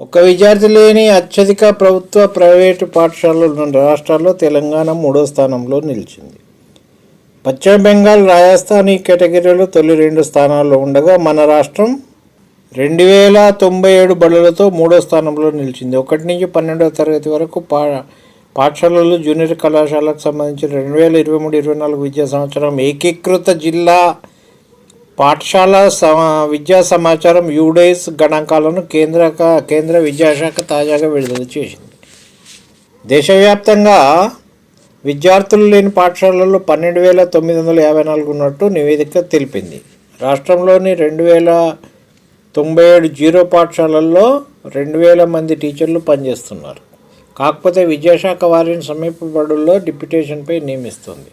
ఒక్క విద్యార్థి లేని అత్యధిక ప్రభుత్వ ప్రైవేటు పాఠశాలలు ఉన్న రాష్ట్రాల్లో తెలంగాణ 3వ స్థానంలో నిలిచింది. పశ్చిమ బెంగాల్, రాజస్థాన్ ఈ కేటగిరీలో తొలి 2 స్థానాల్లో ఉండగా మన రాష్ట్రం 2097 బడులతో 3వ స్థానంలో నిలిచింది. 1 నుంచి 12వ తరగతి వరకు పాఠశాలలు, జూనియర్ కళాశాలకు సంబంధించి 2023-24 విద్యా సంవత్సరం ఏకీకృత జిల్లా పాఠశాల విద్యా సమాచారం యూడైస్ గణాంకాలను కేంద్ర విద్యాశాఖ తాజాగా విడుదల చేసింది. దేశవ్యాప్తంగా విద్యార్థులు లేని పాఠశాలల్లో 12,954 ఉన్నట్టు నివేదిక తెలిపింది. రాష్ట్రంలోని 2,097 జీరో పాఠశాలల్లో 2,000 మంది టీచర్లు పనిచేస్తున్నారు. కాకపోతే విద్యాశాఖ వారిని సమీప బడుల్లో డిప్యూటేషన్పై నియమిస్తుంది.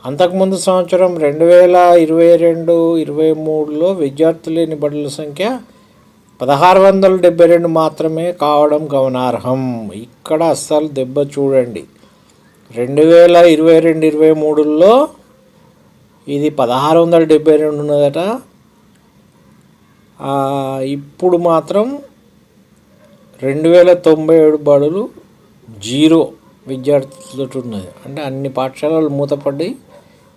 అంతకుముందు సంవత్సరం 2022-23లో విద్యార్థులు లేని బడుల సంఖ్య 1,672 మాత్రమే కావడం గమనార్హం. ఇక్కడ అస్సలు దెబ్బ చూడండి. 2022-23లో ఇది 1,672 ఉన్నదట. ఇప్పుడు మాత్రం 2,097 బడులు జీరో విద్యార్థులతో ఉన్నది. అంటే అన్ని పాఠశాలలు మూతపడ్డాయి.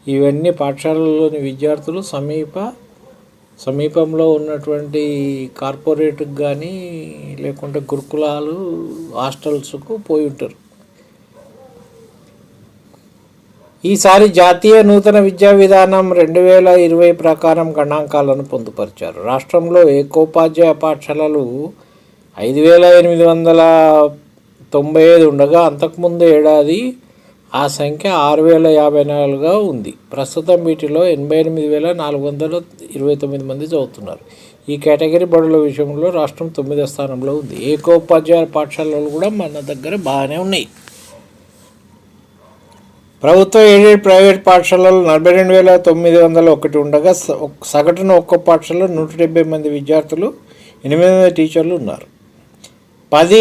ఇవన్నీ పాఠశాలల్లోని విద్యార్థులు సమీపంలో ఉన్నటువంటి కార్పొరేట్కి కానీ లేకుంటే గురుకులాలు, హాస్టల్స్కు పోయి ఉంటారు. ఈసారి జాతీయ నూతన విద్యా విధానం 2020 ప్రకారం గణాంకాలను పొందుపరిచారు. రాష్ట్రంలో ఏకోపాధ్యాయ పాఠశాలలు 5,895 ఉండగా అంతకుముందు ఏడాది ఆ సంఖ్య 6,054గా ఉంది. ప్రస్తుతం వీటిలో 88,429 మంది చదువుతున్నారు. ఈ కేటగిరీ బడుల విషయంలో రాష్ట్రం 9వ స్థానంలో ఉంది. ఏకోపాధ్యాయ పాఠశాలలు కూడా మన దగ్గర బాగానే ఉన్నాయి. ప్రభుత్వ ఎయిడెడ్ ప్రైవేట్ పాఠశాలలు 42,901 ఉండగా సగటున ఒక్క పాఠశాలలో 170 మంది విద్యార్థులు, 8 మంది టీచర్లు ఉన్నారు. 10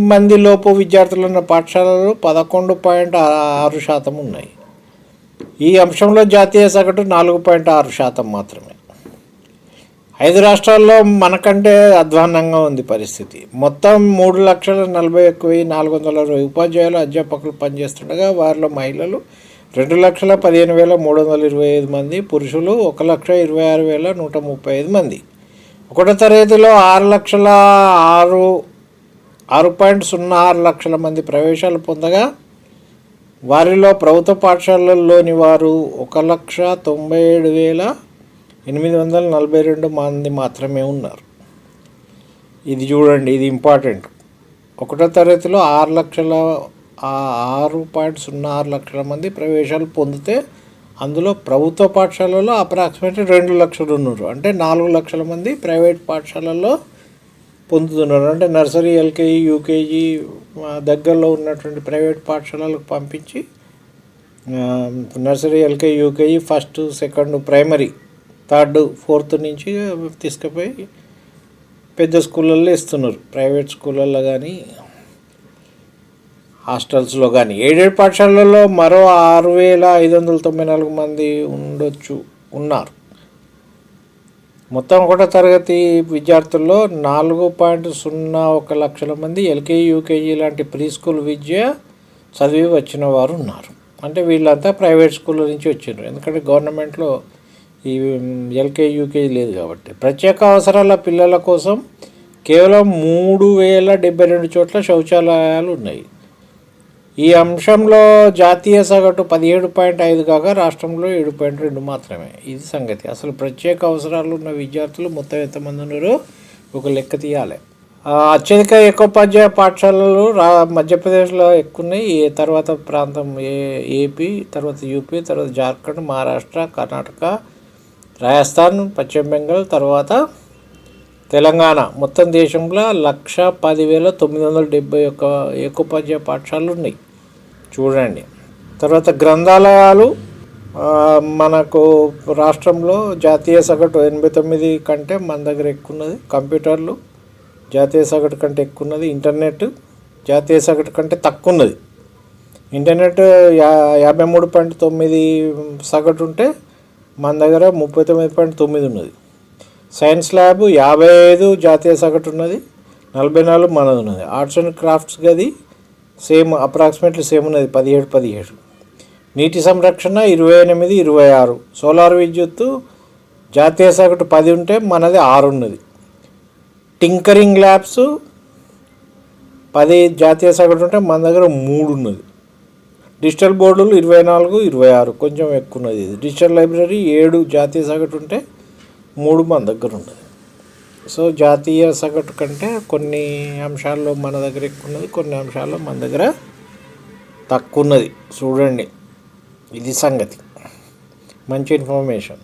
మంది లోపు విద్యార్థులు ఉన్న పాఠశాలలు 11.6% ఉన్నాయి. ఈ అంశంలో జాతీయ సగటు 4.6% మాత్రమే. 5 రాష్ట్రాల్లో మనకంటే అధ్వాన్నంగా ఉంది పరిస్థితి. మొత్తం 3,41,460 ఉపాధ్యాయులు, అధ్యాపకులు పనిచేస్తుండగా వారిలో మహిళలు 2,15,325 మంది, పురుషులు 1,26,135 మంది. 1వ తరగతిలో 6.06 లక్షల మంది ప్రవేశాలు పొందగా వారిలో ప్రభుత్వ పాఠశాలల్లోని వారు 1,97,842 మంది మాత్రమే ఉన్నారు. ఇది చూడండి, ఇది ఇంపార్టెంట్. 1వ తరగతిలో 6.06 లక్షల మంది ప్రవేశాలు పొందితే అందులో ప్రభుత్వ పాఠశాలలో అప్రాక్సిమేట్లీ 2 లక్షలు ఉన్నారు. అంటే 4 లక్షల మంది ప్రైవేట్ పాఠశాలల్లో పొందుతున్నారు. అంటే నర్సరీ, ఎల్కేజీ, యూకేజీ దగ్గరలో ఉన్నటువంటి ప్రైవేట్ పాఠశాలలకు పంపించి nursery, LKG, UKG, 1st, 2nd, primary, 3rd, 4th నుంచి తీసుకుపోయి పెద్ద స్కూళ్ళల్లో ఇస్తున్నారు. ప్రైవేట్ స్కూళ్ళల్లో కానీ హాస్టల్స్లో కానీ. ఎయిడెడ్ పాఠశాలల్లో మరో 6,594 మంది ఉన్నారు. మొత్తం 1వ తరగతి విద్యార్థుల్లో 4.01 లక్షల మంది ఎల్కేజీ, యూకేజీ లాంటి ప్రీ స్కూల్ విద్య చదివి వచ్చిన వారు ఉన్నారు. అంటే వీళ్ళంతా ప్రైవేట్ స్కూళ్ళ నుంచి వచ్చారు. ఎందుకంటే గవర్నమెంట్లో ఈ ఎల్కేజీ, యూకేజీ లేదు కాబట్టి. ప్రత్యేక అవసరాల పిల్లల కోసం కేవలం 3,072 చోట్ల శౌచాలయాలు ఉన్నాయి. ఈ అంశంలో జాతీయ సగటు 17.5 కాగా రాష్ట్రంలో 7.2 మాత్రమే. ఇది సంగతి. అసలు ప్రత్యేక అవసరాలు ఉన్న విద్యార్థులు మొత్తం ఎంతమంది ఉన్నారో ఒక లెక్క తీయాలి. అత్యధిక ఏకోపాధ్యాయ పాఠశాలలు మధ్యప్రదేశ్లో ఎక్కువ ఉన్నాయి. తర్వాత ప్రాంతం ఏపీ, తర్వాత యూపీ, తర్వాత జార్ఖండ్, మహారాష్ట్ర, కర్ణాటక, రాజస్థాన్, పశ్చిమ బెంగాల్, తర్వాత తెలంగాణ. మొత్తం దేశంలో 110,971 ఏకోపాధ్యాయ పాఠశాలలు ఉన్నాయి. చూడండి. తర్వాత గ్రంథాలయాలు మనకు రాష్ట్రంలో జాతీయ సగటు 89 కంటే మన దగ్గర ఎక్కువ ఉన్నది. కంప్యూటర్లు జాతీయ సగటు కంటే ఎక్కువ ఉన్నది. ఇంటర్నెట్ జాతీయ సగటు కంటే తక్కువ ఉన్నది. ఇంటర్నెట్ 53.9 సగటు ఉంటే మన దగ్గర 39.9 ఉన్నది. సైన్స్ ల్యాబ్ 55 జాతీయ సగటు ఉన్నది. 44 మనది ఉన్నది. ఆర్ట్స్ అండ్ క్రాఫ్ట్స్ గది సేమ్ అప్రాక్సిమేట్లీ సేమ్ ఉన్నది 17. నీటి సంరక్షణ 28, 26. సోలార్ విద్యుత్తు జాతీయ సగటు 10 ఉంటే మనది 6 ఉన్నది. టింకరింగ్ ల్యాబ్స్ 10 జాతీయ సగటు ఉంటే మన దగ్గర 3 ఉన్నది. డిజిటల్ బోర్డులు 24, 26 కొంచెం ఎక్కువ ఉన్నది. ఇది డిజిటల్ లైబ్రరీ 7 జాతీయ సగటు ఉంటే 3 మన దగ్గర ఉన్నది. సో జాతీయ సగటు కంటే కొన్ని అంశాల్లో మన దగ్గర ఎక్కువ ఉన్నది, కొన్ని అంశాల్లో మన దగ్గర తక్కువ ఉన్నది. చూడండి, ఇది సంగతి. మంచి ఇన్ఫర్మేషన్.